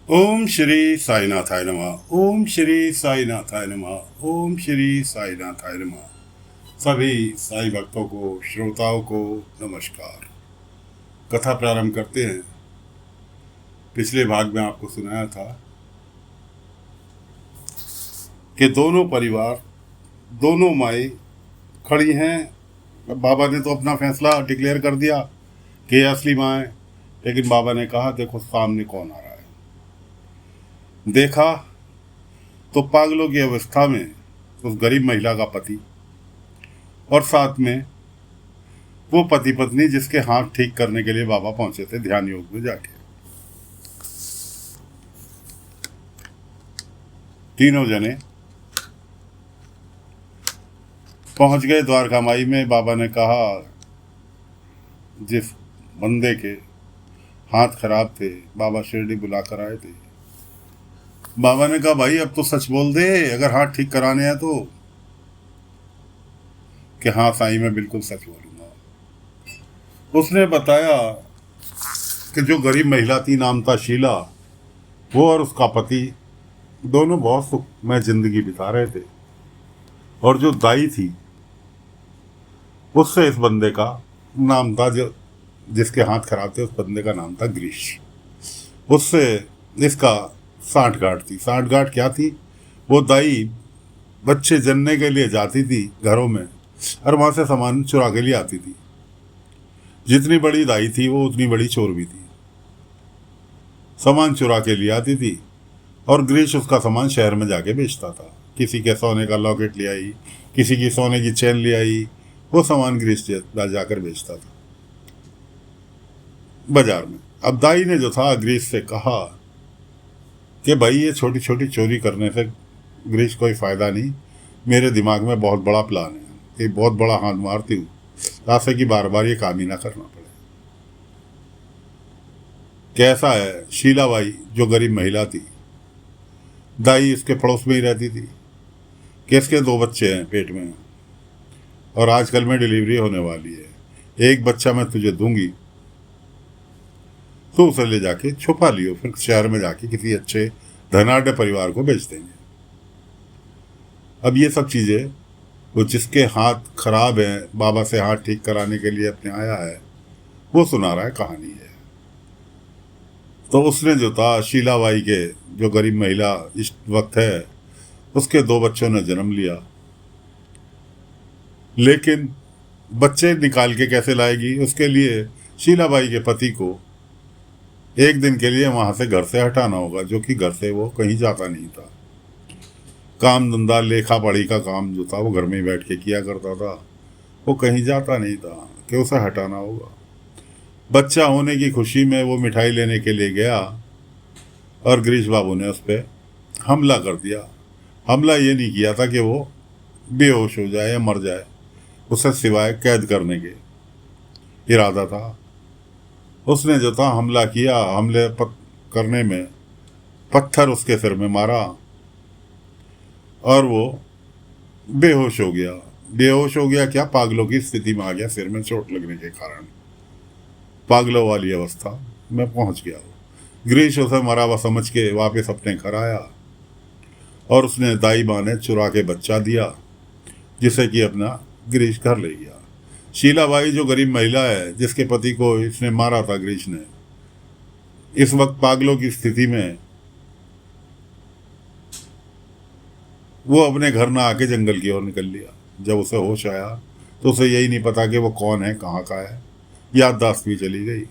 ओम श्री साईनाथाय नमः। ओम श्री साईनाथाय नमः। ओम श्री साईनाथाय नमः। सभी साई भक्तों को, श्रोताओं को नमस्कार। कथा प्रारंभ करते हैं। पिछले भाग में आपको सुनाया था कि दोनों परिवार, दोनों माई खड़ी हैं। बाबा ने तो अपना फैसला डिक्लेयर कर दिया कि असली माँ है, लेकिन बाबा ने कहा देखो सामने कौन आ रहा है। देखा तो पागलों की अवस्था में उस गरीब महिला का पति और साथ में वो पति पत्नी जिसके हाथ ठीक करने के लिए बाबा पहुंचे थे ध्यान योग में जाके। तीनों जने पहुंच गए द्वारका माई में। बाबा ने कहा जिस बंदे के हाथ खराब थे बाबा शिरडी बुला कर आए थे। बाबा ने कहा भाई अब तो सच बोल दे, अगर हाथ ठीक कराने हैं तो। कि हाँ साईं मैं बिल्कुल सच बोलूंगा। उसने बताया कि जो गरीब महिला थी, नाम था शीला, वो और उसका पति दोनों बहुत सुखमय जिंदगी बिता रहे थे। और जो दाई थी उससे इस बंदे का नाम था, जो जिसके हाथ खराब थे उस बंदे का नाम था ग्रीश। उससे इसका सांठगांठ थी। सांठगांठ क्या थी? वो दाई बच्चे जनने के लिए जाती थी घरों में और वहां से सामान चुरा के लिए आती थी। जितनी बड़ी दाई थी वो उतनी बड़ी चोर भी थी। सामान चुरा के लिए आती थी और ग्रीश उसका सामान शहर में जाके बेचता था। किसी के सोने का लॉकेट ले आई, किसी की सोने की चेन ले आई, वो सामान ग्रीश जाकर बेचता था बाजार में। अब दाई ने जो था ग्रीश से कहा कि भाई ये छोटी छोटी चोरी करने से ग्रीश कोई फायदा नहीं, मेरे दिमाग में बहुत बड़ा प्लान है कि बहुत बड़ा हाथ मारती हूँ ताकि कि बार बार ये काम ही ना करना पड़े। कैसा है? शीलाबाई जो गरीब महिला थी, दाई इसके पड़ोस में ही रहती थी, कि इसके 2 बच्चे हैं पेट में और आजकल में डिलीवरी होने वाली है। एक बच्चा मैं तुझे दूंगी, तो उसे ले जाके छुपा लियो, फिर शहर में जाके किसी अच्छे धनाढ़ परिवार को बेच देंगे। अब ये सब चीज़ें वो जिसके हाथ खराब है, बाबा से हाथ ठीक कराने के लिए अपने आया है, वो सुना रहा है कहानी है। तो उसने जो था शीलाबाई के, जो गरीब महिला इस वक्त है, उसके 2 बच्चों ने जन्म लिया। लेकिन बच्चे निकाल के कैसे लाएगी? उसके लिए शीलाबाई के पति को एक दिन के लिए वहां से घर से हटाना होगा, जो कि घर से वो कहीं जाता नहीं था। काम धंधा लेखा पढ़ी का काम जो था वो घर में ही बैठ के किया करता था, वो कहीं जाता नहीं था, कि उसे हटाना होगा। बच्चा होने की खुशी में वो मिठाई लेने के लिए गया और गिरीश बाबू ने उस पर हमला कर दिया। हमला ये नहीं किया था कि वो बेहोश हो जाए या मर जाए, उसे सिवाय कैद करने के इरादा था। उसने जो था हमला किया। हमले करने में पत्थर उसके सिर में मारा और वो बेहोश हो गया। बेहोश हो गया क्या, पागलों की स्थिति में आ गया। सिर में चोट लगने के कारण पागलों वाली अवस्था में पहुंच गया। गिरीश उसे मरा हुआ समझ के वापस अपने घर आया और उसने दाई माँ ने चुरा के बच्चा दिया, जिसे कि अपना गिरीश घर ले गया। शीलाबाई जो गरीब महिला है, जिसके पति को इसने मारा था गिरीश ने, इस वक्त पागलों की स्थिति में वो अपने घर ना आके जंगल की ओर निकल लिया। जब उसे होश आया तो उसे यही नहीं पता कि वो कौन है, कहाँ का है, याददाश्त भी चली गई।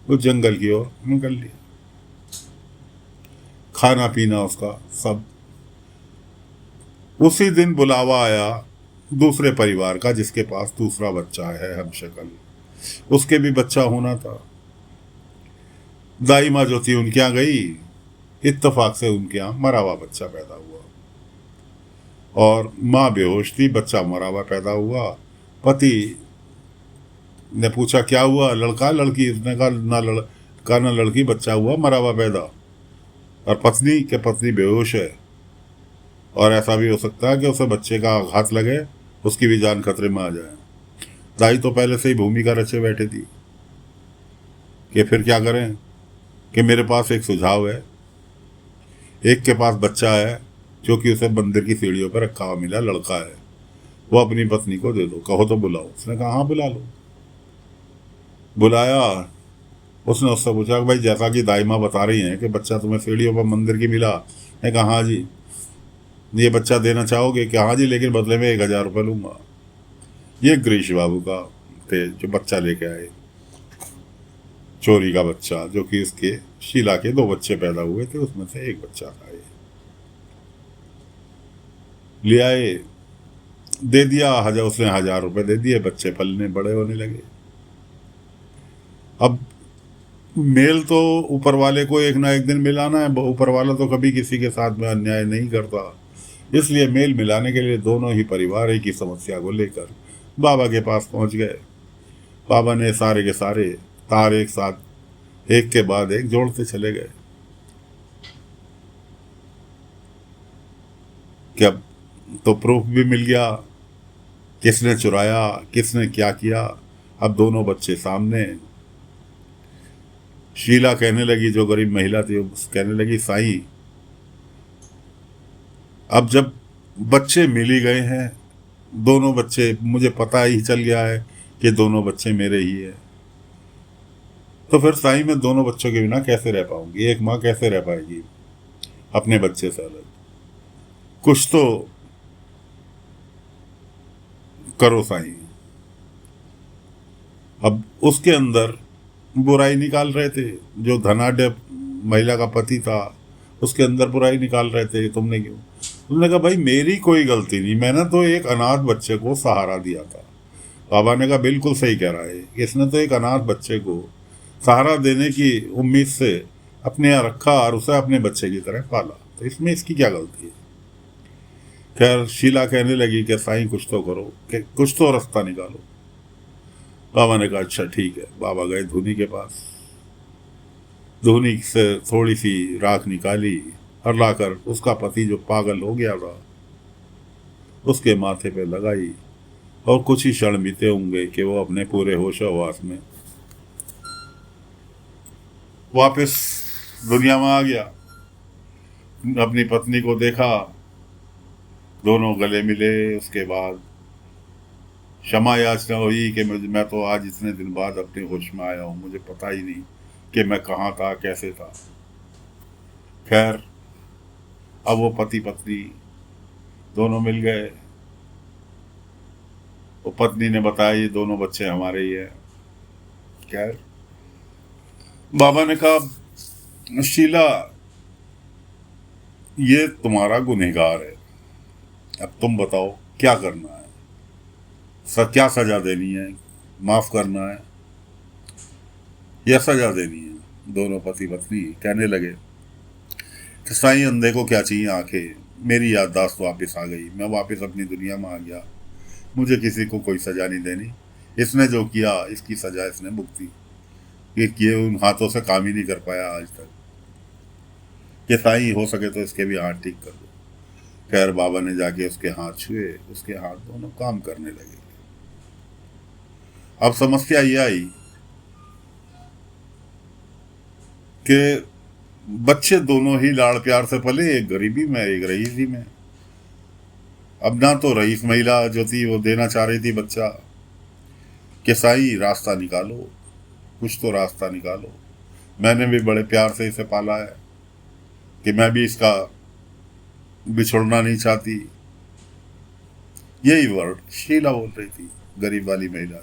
वो जंगल की ओर निकल लिया। खाना पीना उसका सब। उसी दिन बुलावा आया दूसरे परिवार का, जिसके पास दूसरा बच्चा है हमशक्ल, उसके भी बच्चा होना था। दाई माँ जो थी उनके यहाँ गई, इत्तेफाक से उनके यहाँ मरा हुआ बच्चा पैदा हुआ और माँ बेहोश थी, बच्चा मरा हुआ पैदा हुआ। पति ने पूछा क्या हुआ, लड़का लड़की? उसने कहा ना लड़का ना लड़की, बच्चा हुआ मरा हुआ पैदा। और पत्नी के पत्नी बेहोश है और ऐसा भी हो सकता है कि उसे बच्चे का आघात लगे, उसकी भी जान खतरे में आ जाए। दाई तो पहले से ही भूमिका रचे बैठे थी कि फिर क्या करें, कि मेरे पास एक सुझाव है एक के पास बच्चा है जो कि उसे मंदिर की सीढ़ियों पर रखा हुआ मिला, लड़का है, वो अपनी पत्नी को दे दो, कहो तो बुलाओ। उसने कहा हाँ बुला लो। बुलाया। उसने उससे पूछा कि भाई जैसा कि दाई माँ बता रही हैं कि बच्चा तुम्हें सीढ़ियों पर मंदिर की मिला, ने कहा हाँ जी, ये बच्चा देना चाहोगे? कि हाँ जी, लेकिन बदले में 1,000 रुपये लूंगा। ये गिरीश बाबू का थे जो बच्चा लेके आए, चोरी का बच्चा, जो कि उसके शीला के 2 बच्चे पैदा हुए थे, उसमें से एक बच्चा था ये। ले आए, दे दिया हजार, उसने 1,000 रुपये दे दिए, बच्चे पलने बड़े होने लगे। अब मेल तो ऊपर वाले को एक ना एक दिन मिलाना है, ऊपर वाला तो कभी किसी के साथ में अन्याय नहीं करता, इसलिए मेल मिलाने के लिए दोनों ही परिवार एक ही समस्या को लेकर बाबा के पास पहुंच गए। बाबा ने सारे के सारे तार एक साथ एक के बाद एक जोड़ते चले गए कि अब तो प्रूफ भी मिल गया, किसने चुराया, किसने क्या किया। अब दोनों बच्चे सामने। शीला कहने लगी, जो गरीब महिला थी, कहने लगी साईं, अब जब बच्चे मिल ही गए हैं, दोनों बच्चे, मुझे पता ही चल गया है कि दोनों बच्चे मेरे ही है, तो फिर साईं मैं दोनों बच्चों के बिना कैसे रह पाऊंगी? एक माँ कैसे रह पाएगी अपने बच्चे से अलग? कुछ तो करो साईं। अब उसके अंदर बुराई निकाल रहे थे, जो धनाढ़ महिला का पति था उसके अंदर बुराई निकाल रहे थे, तुमने क्यों? तुमने कहा भाई मेरी कोई गलती नहीं, मैंने तो एक अनाथ बच्चे को सहारा दिया था। बाबा ने कहा बिल्कुल सही कह रहा है, इसने तो एक अनाथ बच्चे को सहारा देने की उम्मीद से अपने यहाँ रखा और उसे अपने बच्चे की तरह पाला, तो इसमें इसकी क्या गलती है? खैर शीला कहने लगी कि साईं कुछ तो करो, कि कुछ तो रास्ता निकालो। बाबा ने कहा अच्छा ठीक है। बाबा गए धूनी के पास, धूनी से थोड़ी सी राख निकाली और लाकर उसका पति जो पागल हो गया था उसके माथे पे लगाई, और कुछ ही क्षण बीते होंगे कि वो अपने पूरे होशोहवास में वापस दुनिया में आ गया। अपनी पत्नी को देखा, दोनों गले मिले, उसके बाद क्षमा याचना हुई कि मैं तो आज इतने दिन बाद अपने होश में आया हूँ, मुझे पता ही नहीं कि मैं कहाँ था, कैसे था। खैर अब वो पति पत्नी दोनों मिल गए। वो पत्नी ने बताया ये दोनों बच्चे हमारे ही हैं। खैर बाबा ने कहा शीला ये तुम्हारा गुनहगार है, अब तुम बताओ क्या करना है, क्या सजा देनी है, माफ करना है या सजा देनी है? दोनों पति पत्नी कहने लगे कि साईं अंधे को क्या चाहिए आंखें, मेरी याददाश्त वापस आ गई, मैं वापस अपनी दुनिया में आ गया, मुझे किसी को कोई सजा नहीं देनी, इसने जो किया इसकी सजा इसने भुगती, ये उन हाथों से काम ही नहीं कर पाया आज तक, कि साईं हो सके तो इसके भी हाथ ठीक कर दो। खैर बाबा ने जाके उसके हाथ छुए, उसके हाथ दोनों काम करने लगे। अब समस्या ये आई कि बच्चे दोनों ही लाड़ प्यार से पले, एक गरीबी में एक रईसी में। अब ना तो रईस महिला जो थी वो देना चाह रही थी बच्चा, कि साईं रास्ता निकालो, कुछ तो रास्ता निकालो, मैंने भी बड़े प्यार से इसे पाला है कि मैं भी इसका बिछोड़ना नहीं चाहती। यही वर्ड शीला बोल रही थी, गरीब वाली महिला।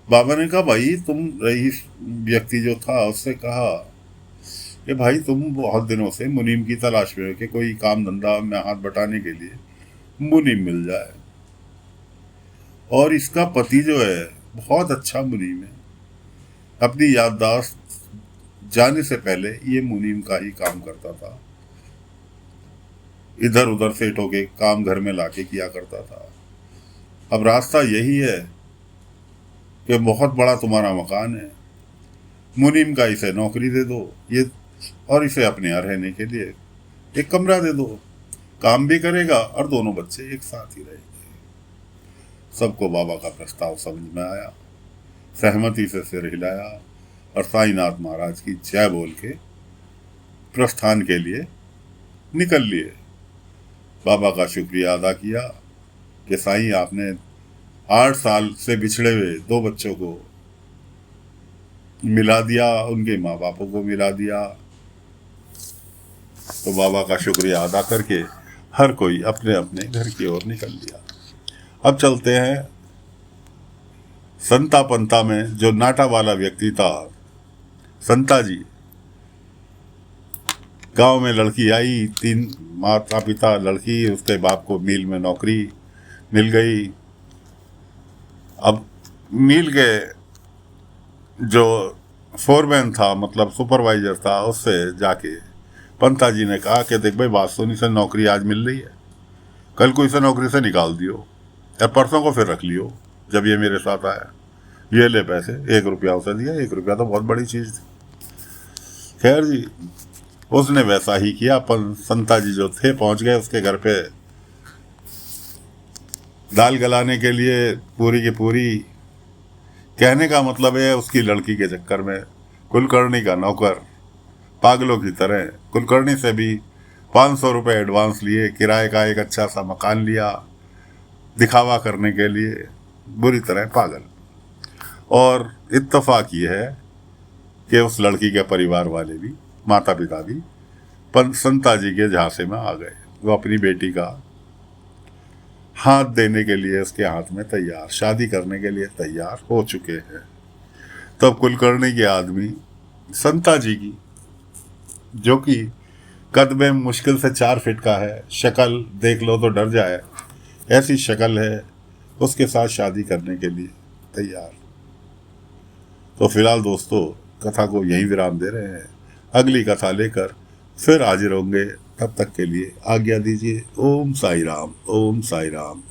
बाबा ने कहा भाई तुम रईस व्यक्ति जो था उससे कहा कि भाई तुम बहुत दिनों से मुनीम की तलाश में हो कि कोई काम धंधा में हाथ बटाने के लिए मुनीम मिल जाए, और इसका पति जो है बहुत अच्छा मुनीम है, अपनी याददाश्त जाने से पहले ये मुनीम का ही काम करता था, इधर उधर से ठोके काम घर में लाके किया करता था। अब रास्ता यही है कि बहुत बड़ा तुम्हारा मकान है, मुनीम का इसे नौकरी दे दो, ये और इसे अपने यहाँ रहने के लिए एक कमरा दे दो, काम भी करेगा और दोनों बच्चे एक साथ ही रहेंगे। सबको बाबा का प्रस्ताव समझ में आया, सहमति से सिर हिलाया और साईनाथ महाराज की जय बोल के प्रस्थान के लिए निकल लिए। बाबा का शुक्रिया अदा किया कि साईं आपने 8 साल से बिछड़े हुए 2 बच्चों को मिला दिया, उनके माँ बापों को मिला दिया। तो बाबा का शुक्रिया अदा करके हर कोई अपने अपने घर की ओर निकल लिया। अब चलते हैं संता पंता में जो नाटा वाला व्यक्ति था, संता जी। गांव में लड़की आई, 3 माता पिता, लड़की, उसके बाप को मिल में नौकरी मिल गई। अब मिल के जो फोरमैन था, मतलब सुपरवाइजर था, उससे जाके पंता जी ने कहा कि देख भाई, बात सुनी से नौकरी आज मिल रही है, कल को इसे नौकरी से निकाल दियो या परसों को फिर रख लियो जब ये मेरे साथ आया। ये ले पैसे, 1 रुपया उसे दिया। 1 रुपया तो बहुत बड़ी चीज़ थी। खैर जी, उसने वैसा ही किया। अपन संता जी जो थे पहुंच गए उसके घर पे दाल गलाने के लिए, पूरी की पूरी। कहने का मतलब है उसकी लड़की के चक्कर में कुलकर्णी का नौकर पागलों की तरह कुलकर्णी से भी 500 रुपये एडवांस लिए, किराए का एक अच्छा सा मकान लिया दिखावा करने के लिए, बुरी तरह पागल। और इत्तेफाक ये है कि उस लड़की के परिवार वाले भी, माता पिता भी संता जी के झांसे में आ गए। वो अपनी बेटी का हाथ देने के लिए उसके हाथ में तैयार, शादी करने के लिए तैयार हो चुके हैं। तब कुलकर्णी के आदमी संता जी की, जो कि कद में मुश्किल से 4 फीट का है, शक्ल देख लो तो डर जाए ऐसी शक्ल है, उसके साथ शादी करने के लिए तैयार। तो फिलहाल दोस्तों, कथा को यहीं विराम दे रहे हैं। अगली कथा लेकर फिर हाजिर होंगे। तब तक के लिए आज्ञा दीजिए। ओम साई राम, ओम साई राम।